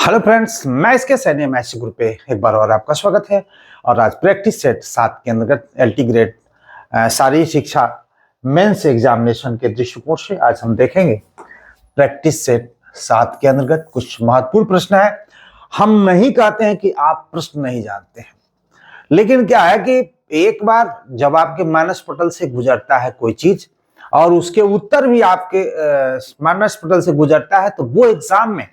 Hello friends, मैं इसके सैन्य मैच ग्रुप पे एक बार और आपका स्वागत है। और आज प्रैक्टिस सेट 7 के अंतर्गत एलटी ग्रेड शारीरिक शिक्षा मेंस एग्जामिनेशन के दृष्टिकोण से आज हम देखेंगे। प्रैक्टिस सेट 7 के अंतर्गत कुछ महत्वपूर्ण प्रश्न है। हम नहीं कहते हैं कि आप प्रश्न नहीं जानते हैं, लेकिन क्या है कि एक बार जब आपके मानस पटल से गुजरता है कोई चीज और उसके उत्तर भी आपके मानस पटल से गुजरता है, तो वो एग्जाम में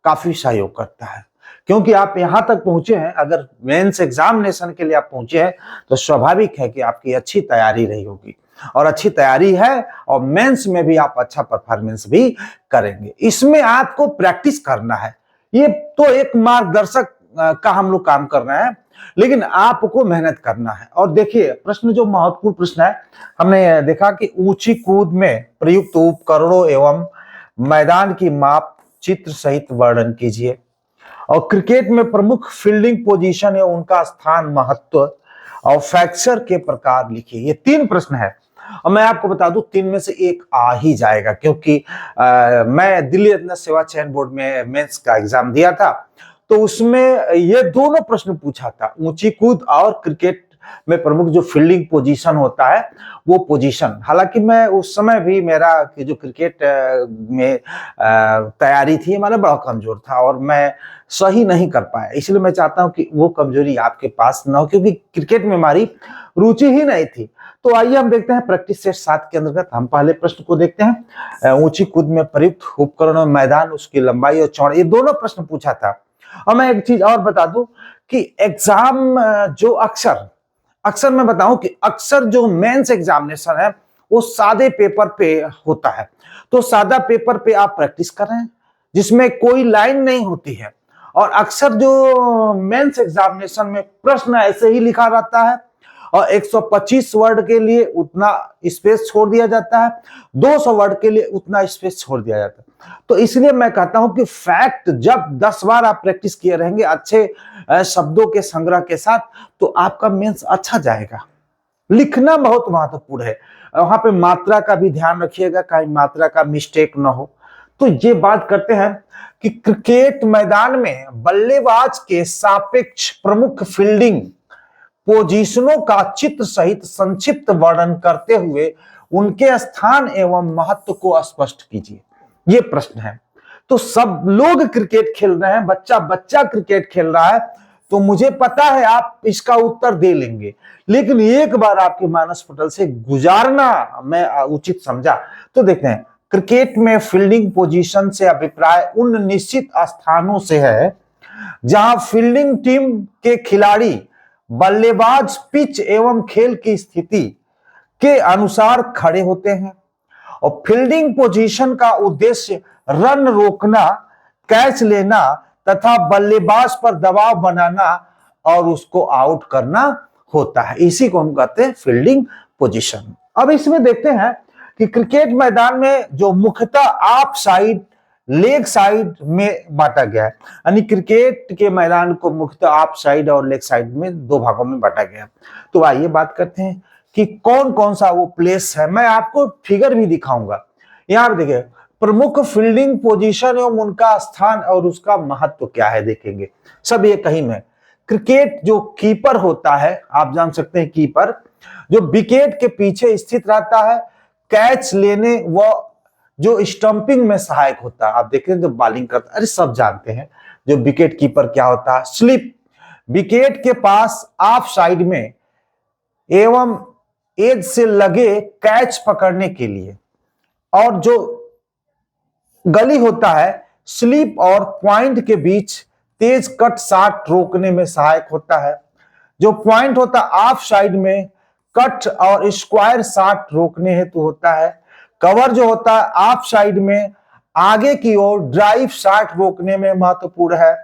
काफी सहयोग करता है। क्योंकि आप यहां तक पहुंचे हैं, अगर मेंस एग्जामिनेशन के लिए आप पहुंचे हैं तो स्वाभाविक है कि आपकी अच्छी तैयारी रही होगी, और अच्छी तैयारी है और मेंस में भी आप अच्छा परफॉर्मेंस भी करेंगे। इसमें आपको प्रैक्टिस करना है। ये तो एक मार्गदर्शक का हम लोग काम कर रहे हैं, लेकिन आपको मेहनत करना है। और देखिए, प्रश्न जो महत्वपूर्ण प्रश्न है, हमने देखा कि ऊंची कूद में प्रयुक्त उपकरणों एवं मैदान की माप चित्र सहित वर्णन कीजिए। और क्रिकेट में प्रमुख फील्डिंग पोजीशन है, उनका स्थान, महत्व और फ्रैक्चर के प्रकार लिखिए। ये 3 प्रश्न है और मैं आपको बता दूं 3 में से एक आ ही जाएगा, क्योंकि मैं दिल्ली रत्न सेवा चयन बोर्ड में मेंस का एग्जाम दिया था, तो उसमें ये दोनों प्रश्न पूछा था, ऊंची कूद और क्रिकेट में प्रमुख जो फील्डिंग पोजीशन होता है वो पोजीशन। हालांकि मैं उस समय भी मेरा कि जो क्रिकेट में तैयारी थी हमारा बड़ा कमजोर था और मैं सही नहीं कर पाया, इसलिए मैं चाहता हूं कि वो कमजोरी आपके पास ना हो, क्योंकि क्रिकेट में हमारी रुचि ही नहीं थी। तो आइए हम देखते हैं प्रैक्टिस सेट 7 के अंतर्गत हम पहले प्रश्न को देखते हैं। ऊंची कूद में प्रयुक्त उपकरण, मैदान, उसकी लंबाई और चौड़ाई, ये दोनों प्रश्न पूछा था। और मैं एक चीज और बता दूं कि एग्जाम जो अक्सर मैं बताऊं कि अक्सर जो मेंस एग्जामिनेशन है वो सादे पेपर पे होता है। तो सादा पेपर पे आप प्रैक्टिस कर रहे हैं जिसमें कोई लाइन नहीं होती है, और अक्सर जो मेंस एग्जामिनेशन में प्रश्न ऐसे ही लिखा रहता है और 125 वर्ड के लिए उतना स्पेस छोड़ दिया जाता है, 200 वर्ड के लिए उतना स्पेस छोड़ दिया जाता है। तो इसलिए मैं कहता हूं कि फैक्ट जब 10 बार आप प्रैक्टिस किए रहेंगे अच्छे शब्दों के संग्रह के साथ, तो आपका मेंस अच्छा जाएगा। लिखना बहुत महत्वपूर्ण है, वहां पे मात्रा का भी ध्यान रखिएगा, कहीं मात्रा का मिस्टेक ना हो। तो ये बात करते हैं कि क्रिकेट मैदान में बल्लेबाज के सापेक्ष प्रमुख फील्डिंग पोजीशनों का चित्र सहित संक्षिप्त वर्णन करते हुए उनके स्थान एवं महत्व को स्पष्ट कीजिए। ये प्रश्न है। तो सब लोग क्रिकेट खेल रहे हैं, बच्चा बच्चा क्रिकेट खेल रहा है, तो मुझे पता है आप इसका उत्तर दे लेंगे, लेकिन एक बार आपके मानस पटल से गुजारना मैं उचित समझा। तो देखते हैं, क्रिकेट में फील्डिंग पोजीशन से अभिप्राय उन निश्चित स्थानों से है जहां फील्डिंग टीम के खिलाड़ी बल्लेबाज पिच एवं खेल की स्थिति के अनुसार खड़े होते हैं। और फील्डिंग पोजीशन का उद्देश्य रन रोकना, कैच लेना तथा बल्लेबाज पर दबाव बनाना और उसको आउट करना होता है। इसी को हम कहते हैं फील्डिंग पोजीशन। अब इसमें देखते हैं कि क्रिकेट मैदान में जो मुख्यतः ऑफ साइड, लेग साइड में बांटा गया है, यानी क्रिकेट के मैदान को मुख्यतः ऑफ साइड और लेग साइड में 2 भागों में बांटा गया है। तो आइए बात करते हैं कि कौन कौन सा वो प्लेस है। मैं आपको फिगर भी दिखाऊंगा। यहां पर देखिए, प्रमुख फील्डिंग पोजीशन एवं उनका स्थान और उसका महत्व क्या है देखेंगे। सब ये कहीं में क्रिकेट जो कीपर होता है, आप जान सकते हैं कीपर जो विकेट के पीछे स्थित रहता है, कैच लेने व जो स्टंपिंग में सहायक होता है। आप देखें जो बॉलिंग करता है, अरे सब जानते हैं जो विकेट कीपर क्या होता है। स्लिप, विकेट के पास ऑफ साइड में एवं एज से लगे कैच पकड़ने के लिए। और जो गली होता है, स्लिप और पॉइंट के बीच तेज कट शॉट रोकने में सहायक होता है। जो पॉइंट होता है ऑफ साइड में कट और स्क्वायर शॉट रोकने हेतु होता है। कवर जो होता है ऑफ साइड में आगे की ओर ड्राइव शॉट रोकने में महत्वपूर्ण है।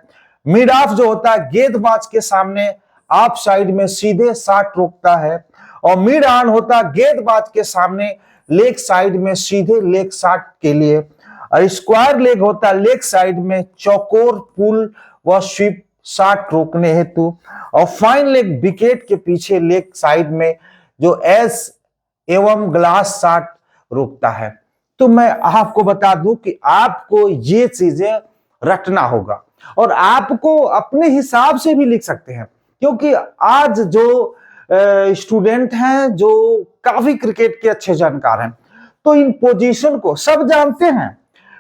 मिड ऑफ जो होता है गेंदबाज के सामने ऑफ साइड में सीधे शॉट रोकता है। और मिड ऑन होता है गेंदबाज के सामने लेग साइड में सीधे लेग शॉट के लिए। और स्क्वायर लेग होता है लेग साइड में चौकोर, पुल व स्वीप शॉट रोकने हेतु। और फाइन लेग विकेट के पीछे लेग साइड में जो एस एवं ग्लास शॉट रोकता है। तो मैं आपको बता दूं कि आपको ये चीजें रटना होगा। और आपको अपने हिसाब से भी लिख सकते हैं, क्योंकि आज जो स्टूडेंट हैं जो काफी क्रिकेट के अच्छे जानकार हैं, तो इन पोजीशन को सब जानते हैं,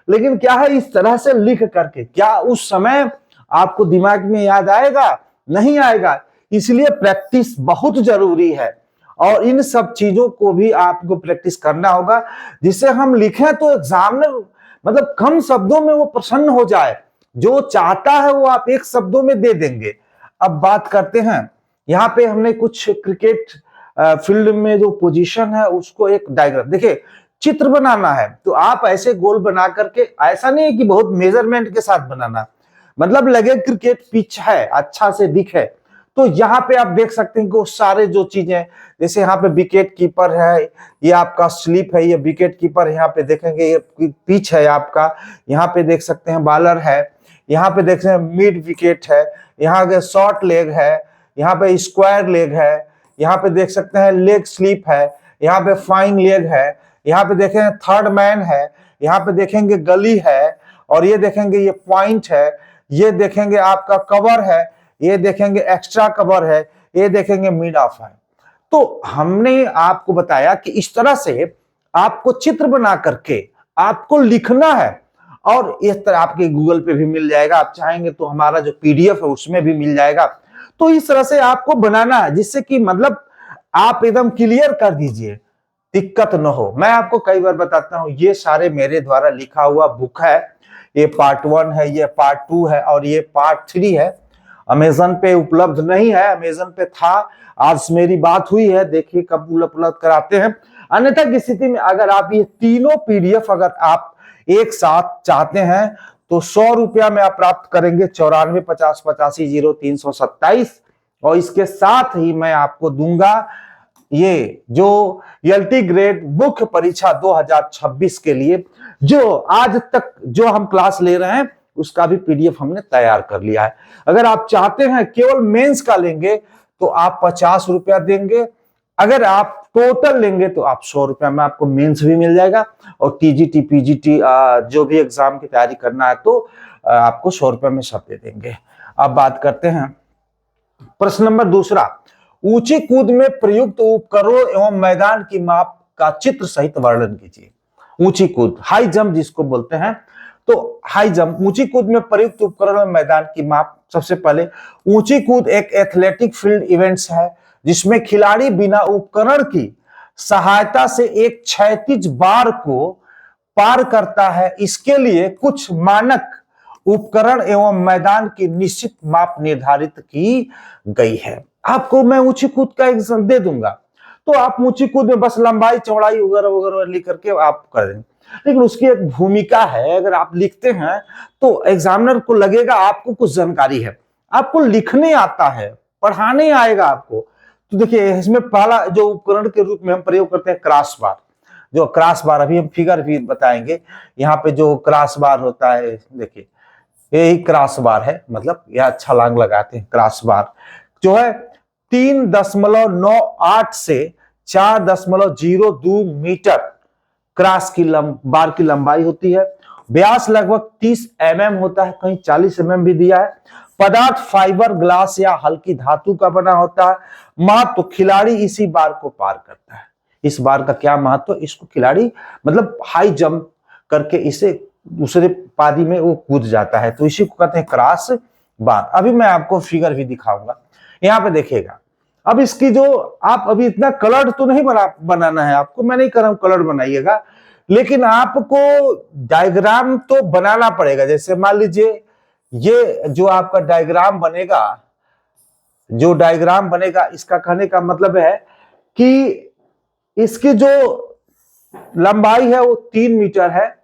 लेकिन क्या है इस तरह से लिख करके क्या उस समय आपको दिमाग में याद आएगा? नहीं आएगा। इसलिए प्रैक्टिस बहुत जरूरी है और इन सब चीजों को भी आपको प्रैक्टिस करना होगा, जिससे हम लिखें तो एग्जामिनर मतलब कम शब्दों में वो प्रसन्न हो जाए, जो चाहता है वो आप एक शब्दों में दे देंगे। अब बात करते हैं, यहाँ पे हमने कुछ क्रिकेट फील्ड में जो पोजीशन है उसको एक डायग्राम, देखिए चित्र बनाना है तो आप ऐसे गोल बना करके, ऐसा नहीं है कि बहुत मेजरमेंट के साथ बनाना, मतलब लगे क्रिकेट पिच है, अच्छा से दिखे। तो यहाँ पे आप देख सकते हैं कि वो सारे जो चीजें, जैसे यहाँ पे विकेट कीपर है, ये आपका स्लिप है, ये विकेट कीपर, यहाँ पे देखेंगे ये पिच है आपका, यहाँ पे देख सकते हैं बॉलर है, यहाँ पे देख सकते हैं मिड विकेट है, यहाँ पे शॉर्ट लेग है, यहाँ पे स्क्वायर लेग है, यहाँ पे देख सकते हैं लेग स्लिप है, यहाँ पे फाइन लेग है, यहाँ पे देखेंगे थर्ड मैन है, यहाँ पे देखेंगे गली है, और ये देखेंगे ये पॉइंट है, ये देखेंगे आपका कवर है, ये देखेंगे एक्स्ट्रा कवर है, ये देखेंगे मिड ऑफ है। तो हमने आपको बताया कि इस तरह से आपको चित्र बना करके आपको लिखना है, और इस तरह आपके गूगल पे भी मिल जाएगा, आप चाहेंगे तो हमारा जो पीडीएफ है उसमें भी मिल जाएगा। तो इस तरह से आपको बनाना है, जिससे कि मतलब आप एकदम क्लियर कर दीजिए, दिक्कत न हो। मैं आपको कई बार बताता हूं, ये सारे मेरे द्वारा लिखा हुआ बुक है, ये पार्ट 1 है, ये पार्ट 2 है और ये पार्ट 3 है। अमेजन पे उपलब्ध नहीं है, अमेजन पे था, आज मेरी बात हुई है, देखिए कब उपलब्ध कराते हैं। अन्यथा की स्थिति में अगर आप ये तीनों पीडीएफ अगर आप एक साथ चाहते हैं तो 100 रुपया में आप प्राप्त करेंगे, 9450850327, और इसके साथ ही मैं आपको दूंगा ये जो एलटी ग्रेड मुख्य परीक्षा 2026 के लिए जो आज तक जो हम क्लास ले रहे हैं उसका भी पीडीएफ हमने तैयार कर लिया है। अगर आप चाहते हैं केवल मेंस का लेंगे तो आप 50 रुपया देंगे, अगर आप टोटल लेंगे तो आप 100 रुपया में आपको मेंस भी मिल जाएगा, और टीजीटी पीजीटी जो भी एग्जाम की तैयारी करना है तो आपको 100 रुपया में सब दे देंगे। अब बात करते हैं प्रश्न नंबर दूसरा, ऊंची कूद में प्रयुक्त उपकरणों एवं मैदान की माप का चित्र सहित वर्णन कीजिए। ऊंची कूद, हाई जंप जिसको बोलते हैं, तो हाई जंप, ऊंची कूद में प्रयुक्त उपकरण एवं मैदान की माप। सबसे पहले ऊंची कूद एक एथलेटिक फील्ड इवेंट्स है जिसमें खिलाड़ी बिना उपकरण की सहायता से एक क्षैतिज बार को पार करता है। इसके लिए कुछ मानक उपकरण एवं मैदान की निश्चित माप निर्धारित की गई है। आपको मैं ऊंची कूद का एग्जाम दे दूंगा, तो आप ऊंची कूद में बस लंबाई चौड़ाई वगैरह वगैरह लिख करके आप कर देंगे, लेकिन उसकी एक भूमिका है। अगर आप लिखते हैं तो एग्जामिनर को लगेगा आपको कुछ जानकारी है, आपको लिखने आता है, पढ़ाने आएगा आपको। तो देखिए इसमें पहला जो उपकरण के रूप में हम प्रयोग करते हैं क्रॉस बार, जो क्रॉस बार अभी हम फिगर भी बताएंगे। यहाँ पे जो क्रॉस बार होता है, देखिए यही क्रॉस बार है, मतलब यह छलांग लगाते हैं। क्रॉस बार जो है 3.98 से 4.02 मीटर क्रॉस की बार की लंबाई होती है। व्यास लगभग 30 mm होता है, कहीं 40 mm भी दिया है। पदार्थ फाइबर, ग्लास या हल्की धातु का बना होता है। महत्व, खिलाड़ी इसी बार को पार करता है। इस बार का क्या महत्व, इसको खिलाड़ी मतलब हाई जंप करके इसे दूसरे पारी में वो कूद जाता है, तो इसी को कहते हैं क्रॉस बार। अभी मैं आपको फिगर भी दिखाऊंगा, यहाँ पे देखिएगा। अब इसकी जो आप अभी इतना कलर तो नहीं बनाना है आपको, मैं नहीं कर रहा हूं कलर बनाइएगा, लेकिन आपको डायग्राम तो बनाना पड़ेगा। जैसे मान लीजिए ये जो आपका डायग्राम बनेगा, जो डायग्राम बनेगा, इसका कहने का मतलब है कि इसकी जो लंबाई है वो 3 मीटर है,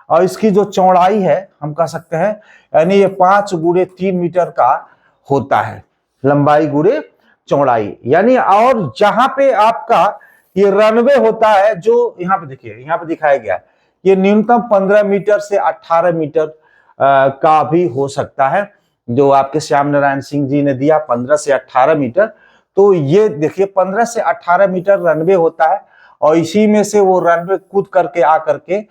और इसकी जो चौड़ाई है हम कह सकते हैं, यानी ये 5 गुणे 3 मीटर का होता है, लंबाई गुणे चौड़ाई। यानी और जहां पे आपका ये रनवे होता है, जो यहाँ पे देखिए, यहाँ पे दिखाया गया है, ये न्यूनतम 15 मीटर से 18 मीटर का भी हो सकता है, जो आपके श्याम नारायण सिंह जी ने दिया 15 से 18 मीटर। तो ये देखिए 15 से 18 मीटर रनवे होता है, और इसी में से वो रनवे कूद करके आ करके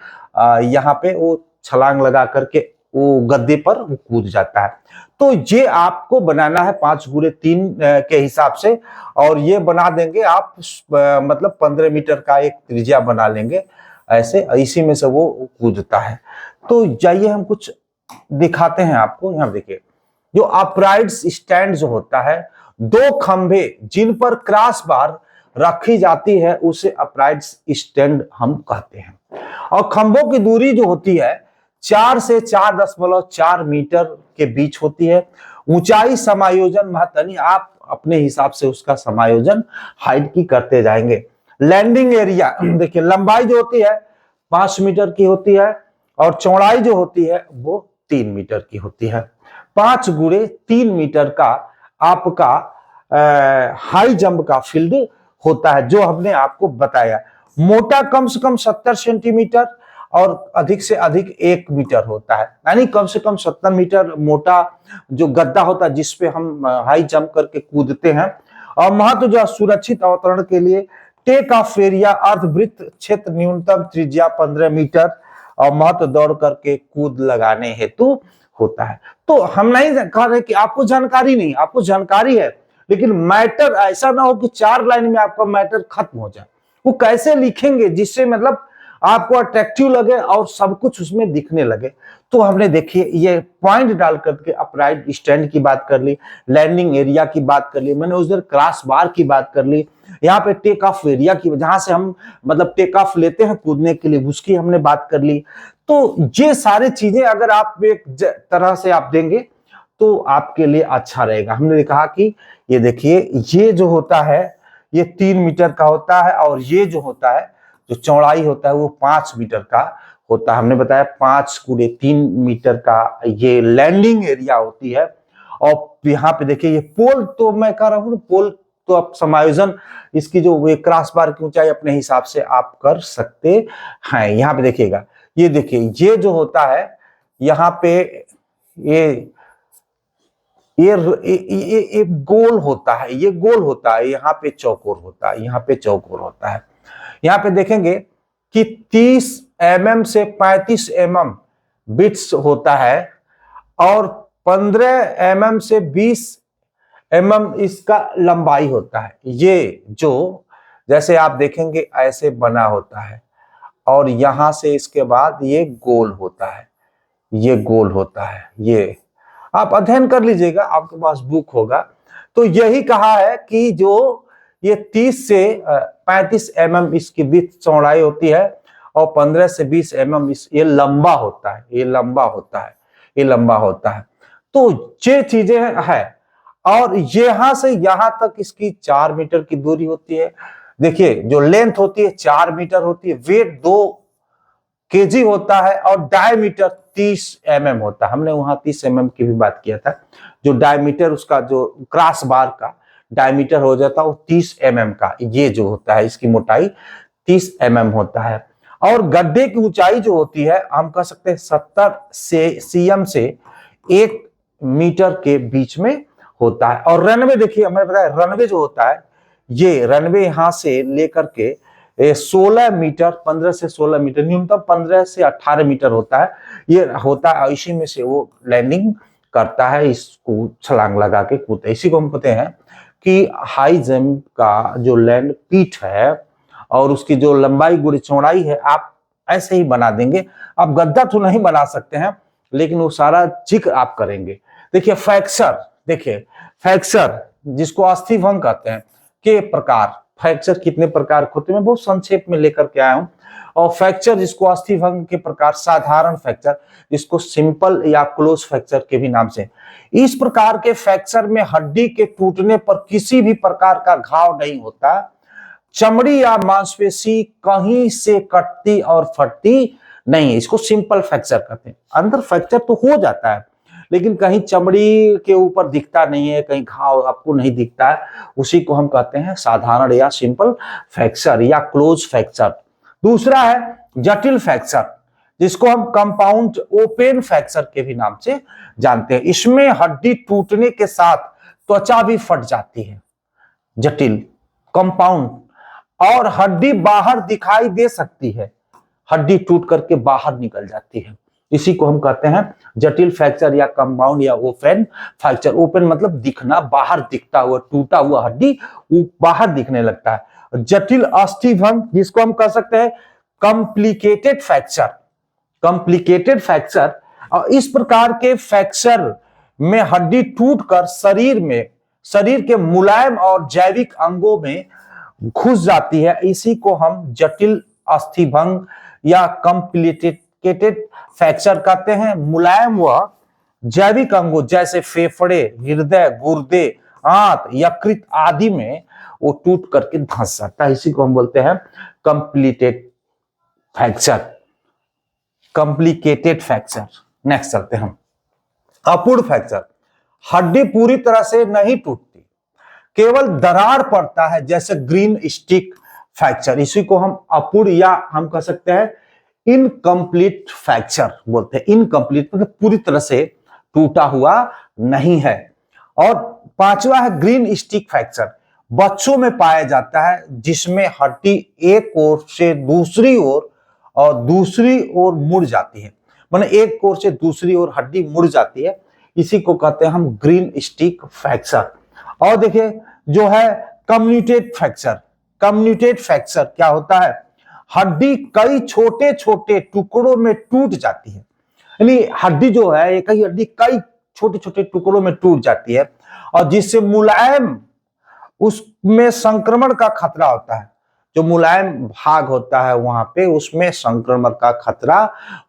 यहाँ पे वो छलांग लगा करके वो गद्दे पर वो कूद जाता है। तो ये आपको बनाना है 5x3 के हिसाब से, और ये बना देंगे आप मतलब 15 मीटर का एक त्रिज्या बना लेंगे ऐसे, इसी में से वो कूदता है। तो जाइए हम कुछ दिखाते हैं आपको। यहाँ देखिए, जो अपराइट स्टैंड जो होता है, दो खंभे जिन पर क्रॉस बार रखी जाती है उसे अपराइट स्टैंड हम कहते हैं। और खंभों की दूरी जो होती है 4 से 4.4 मीटर के बीच होती है। ऊंचाई समायोजन महत्व, आप अपने हिसाब से उसका समायोजन हाइट की करते जाएंगे। लैंडिंग एरिया देखिए, लंबाई जो होती है 5 मीटर की होती है, और चौड़ाई जो होती है वो 3 मीटर की होती है। 5x3 मीटर का आपका हाई जंप का फील्ड होता है, जो हमने आपको बताया। मोटा कम से कम 70 सेंटीमीटर और अधिक से अधिक 1 मीटर होता है, यानी कम से कम 70 मीटर मोटा जो गद्दा होता है जिसपे हम हाई जंप करके कूदते हैं। और महत्व जो सुरक्षित अवतरण के लिए टेक ऑफ एरिया अर्धवृत्त क्षेत्र न्यूनतम त्रिज्या 15 मीटर और महत्व दौड़ करके कूद लगाने हेतु होता है। तो हम नहीं कह रहे कि आपको जानकारी नहीं, आपको जानकारी है, लेकिन मैटर ऐसा ना हो कि 4 लाइन में आपका मैटर खत्म हो जाए। वो कैसे लिखेंगे जिससे मतलब आपको अट्रैक्टिव लगे और सब कुछ उसमें दिखने लगे। तो हमने देखिए ये पॉइंट डाल करके अपराइट स्टैंड की बात कर ली, लैंडिंग एरिया की बात कर ली, मैंने उधर क्रॉस बार की बात कर ली, यहाँ पे टेक ऑफ एरिया की, जहां से हम मतलब टेक ऑफ लेते हैं कूदने के लिए, उसकी हमने बात कर ली। तो ये सारी चीजें अगर आप एक तरह से आप देंगे तो आपके लिए अच्छा रहेगा। हमने कहा कि ये देखिए, ये जो होता है ये 3 मीटर का होता है, और ये जो होता है जो चौड़ाई होता है वो 5 मीटर का होता है। हमने बताया 5x3 मीटर का ये लैंडिंग एरिया होती है। और यहाँ पे देखिए ये पोल, तो मैं कह रहा हूँ पोल तो आप समायोजन इसकी जो वे क्रॉस बार की ऊंचाई अपने हिसाब से आप कर सकते हैं। यहाँ पे देखिएगा, ये देखिए ये जो होता है यहाँ पे ये गोल होता है, ये गोल होता है, यहाँ पे चौकोर होता है, यहाँ पे चौकोर होता है। यहाँ पे देखेंगे कि 30 mm से 35 mm बिट्स होता है, और 15 mm से 20 mm इसका लंबाई होता है। ये जो जैसे आप देखेंगे ऐसे बना होता है, और यहां से इसके बाद ये गोल होता है, ये गोल होता है। ये आप अध्ययन कर लीजिएगा, आपके पास बुक होगा। तो यही कहा है कि जो ये 30 से 35 mm इसकी विड्थ चौड़ाई होती है, और 15 से 20 mm ये लंबा होता है, ये लंबा होता है, ये लंबा होता है। तो ये चीजें है, और यहां से यहां तक इसकी 4 मीटर की दूरी होती है। देखिए जो लेंथ होती है 4 मीटर होती है, वेट 2 kg होता है, और डायमीटर 30 mm होता है। हमने वहां 30 mm की भी बात किया था। जो डायमीटर उसका जो क्रॉस बार का डायमीटर हो जाता है वो 30 mm का, ये जो होता है इसकी मोटाई 30 mm होता है। और गड्ढे की ऊंचाई जो होती है हम कह सकते हैं 70 cm से 1 मीटर के बीच में होता है। और रनवे देखिए, हमें पता है रनवे जो होता है, ये रनवे यहां से लेकर के 16 मीटर, 15 से 16 मीटर, न्यूनतम 15 से 18 मीटर होता है। ये होता है, इसी में से वो लैंडिंग करता है, इसको छलांग लगा के कूदता है। इसी को हम कहते हैं कि हाई जंप का जो लैंड पीठ है और उसकी जो लंबाई गुड़ी चौड़ाई है, आप ऐसे ही बना देंगे। आप गद्दा तो नहीं बना सकते हैं, लेकिन वो सारा जिक्र आप करेंगे। देखिए फ्रैक्चर, देखिए फ्रैक्चर जिसको अस्थिभंग कहते हैं के प्रकार, फ्रैक्चर कितने प्रकार के होते हैं मैं बहुत संक्षेप में लेकर के आया हूं। और फ्रैक्चर जिसको अस्थिभंग के प्रकार, साधारण फ्रैक्चर जिसको सिंपल या क्लोज फ्रैक्चर के भी नाम से, इस प्रकार के फ्रैक्चर में हड्डी के टूटने पर किसी भी प्रकार का घाव नहीं होता, चमड़ी या मांसपेशी कहीं से कटती और फटती नहीं, इसको सिंपल फ्रैक्चर कहते हैं। अंदर फ्रैक्चर तो हो जाता है, लेकिन कहीं चमड़ी के ऊपर दिखता नहीं है, कहीं घाव आपको नहीं दिखता है, उसी को हम कहते हैं साधारण या सिंपल फ्रैक्चर या क्लोज फ्रैक्चर। दूसरा है जटिल फ्रैक्चर, जिसको हम कंपाउंड ओपन फ्रैक्चर के भी नाम से जानते हैं। इसमें हड्डी टूटने के साथ त्वचा भी फट जाती है, जटिल कंपाउंड, और हड्डी बाहर दिखाई दे सकती है, हड्डी टूट करके बाहर निकल जाती है। इसी को हम कहते हैं जटिल फ्रैक्चर या कंपाउंड या ओपन फ्रैक्चर। ओपन मतलब दिखना, बाहर दिखता हुआ, टूटा हुआ हड्डी वो बाहर दिखने लगता है। जटिल अस्थिभंग जिसको हम कह सकते हैं कॉम्प्लिकेटेड फ्रैक्चर। कॉम्प्लिकेटेड फ्रैक्चर, और इस प्रकार के फ्रैक्चर में हड्डी टूटकर शरीर के मुलायम और जैविक अंगों में घुस जाती है। इसी को हम जटिल अस्थिभंग या कॉम्प्लिकेटेड फ्रैक्चर कहते हैं। मुलायम व जैविक अंगों जैसे फेफड़े, हृदय, गुर्दे, आंत, यकृत आदि में वो टूट करके धंस जाता है। इसी को हम बोलते हैं complicated fracture, complicated fracture. Next चलते हैं हम अपूर्ण फ्रैक्चर। हड्डी पूरी तरह से नहीं टूटती, केवल दरार पड़ता है, जैसे ग्रीन स्टिक फ्रैक्चर। इसी को हम अपूर्ण या हम कह सकते हैं इनकम्प्लीट फ्रैक्चर बोलते हैं। इनकम्प्लीट मतलब पूरी तरह से टूटा हुआ नहीं है। और पांचवा है ग्रीन स्टिक फ्रैक्चर। बच्चों में पाया जाता है, जिसमें हड्डी एक ओर से दूसरी ओर और दूसरी ओर मुड़ जाती है, माने एक ओर से दूसरी ओर हड्डी मुड़ जाती है। इसी को कहते हैं हम ग्रीन स्टिक फ्रैक्चर। और देखिए जो है कम्युटेड फ्रैक्चर। कम्युटेड फ्रैक्चर क्या होता है? हड्डी कई छोटे छोटे टुकड़ों में टूट जाती है, यानी हड्डी जो है एक ही हड्डी कई छोटे छोटे टुकड़ों में टूट जाती है, और जिससे मुलायम उसमें संक्रमण का खतरा होता है। जो मुलायम भाग होता है वहां पे उसमें संक्रमण का खतरा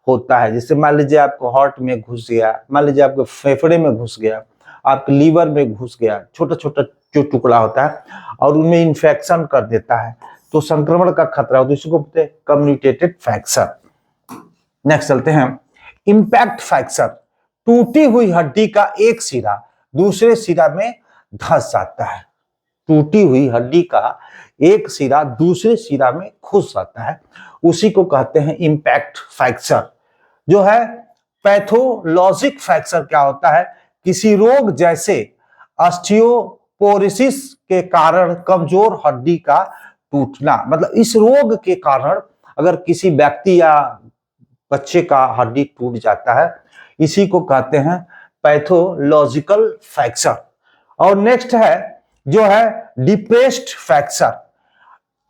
होता है। जैसे मान लीजिए आपको हार्ट में घुस गया, मान लीजिए आपके फेफड़े में घुस गया, आपके लीवर में घुस गया, छोटा छोटा जो टुकड़ा होता है और उनमें इंफेक्शन कर देता है, तो संक्रमण का खतरा होता है। इसको बोलते हैं कम्युटेटेड फ्रैक्चर। नेक्स्ट चलते हैं इंपैक्ट फ्रैक्चर। टूटी हुई हड्डी का एक सिरा दूसरे सिरा में धंस जाता है। टूटी हुई हड्डी का एक सिरा दूसरे सिरा में घुस जाता है, उसी को कहते हैं इंपैक्ट फ्रैक्चर। जो है पैथोलॉजिक फ्रैक्चर क्या होता है? किसी रोग जैसे ऑस्टियोपोरोसिस के कारण कमजोर हड्डी का टूटना, मतलब इस रोग के कारण अगर किसी व्यक्ति या बच्चे का हड्डी टूट जाता है, इसी को कहते हैं पैथोलॉजिकल फ्रैक्चर। और नेक्स्ट है जो है डिप्रेस्ड फ्रैक्चर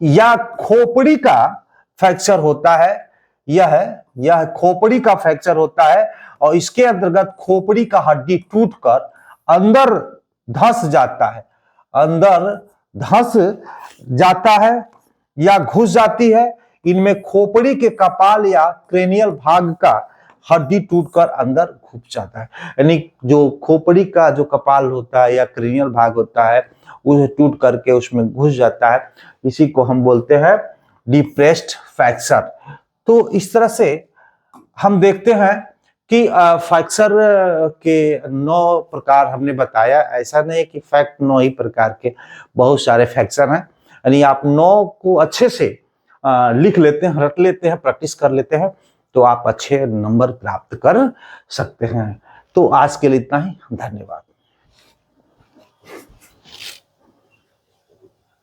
या खोपड़ी का फ्रैक्चर होता है। यह खोपड़ी का फ्रैक्चर होता है, और इसके अंतर्गत खोपड़ी का हड्डी टूटकर अंदर धंस जाता है, अंदर धंस जाता है या घुस जाती है। इनमें खोपड़ी के कपाल या क्रेनियल भाग का हड्डी टूटकर अंदर घुस जाता है, यानी जो खोपड़ी का जो कपाल होता है या क्रेनियल भाग होता है उसे टूट करके उसमें घुस जाता है। इसी को हम बोलते हैं डिप्रेस्ड फ्रैक्चर। तो इस तरह से हम देखते हैं कि फ्रैक्चर के 9 प्रकार हमने बताया। ऐसा नहीं कि फैक्ट 9 ही प्रकार के, बहुत सारे फ्रैक्चर हैं, यानी आप 9 को अच्छे से लिख लेते हैं, रट लेते हैं, प्रैक्टिस कर लेते हैं, तो आप अच्छे नंबर प्राप्त कर सकते हैं। तो आज के लिए इतना ही, धन्यवाद।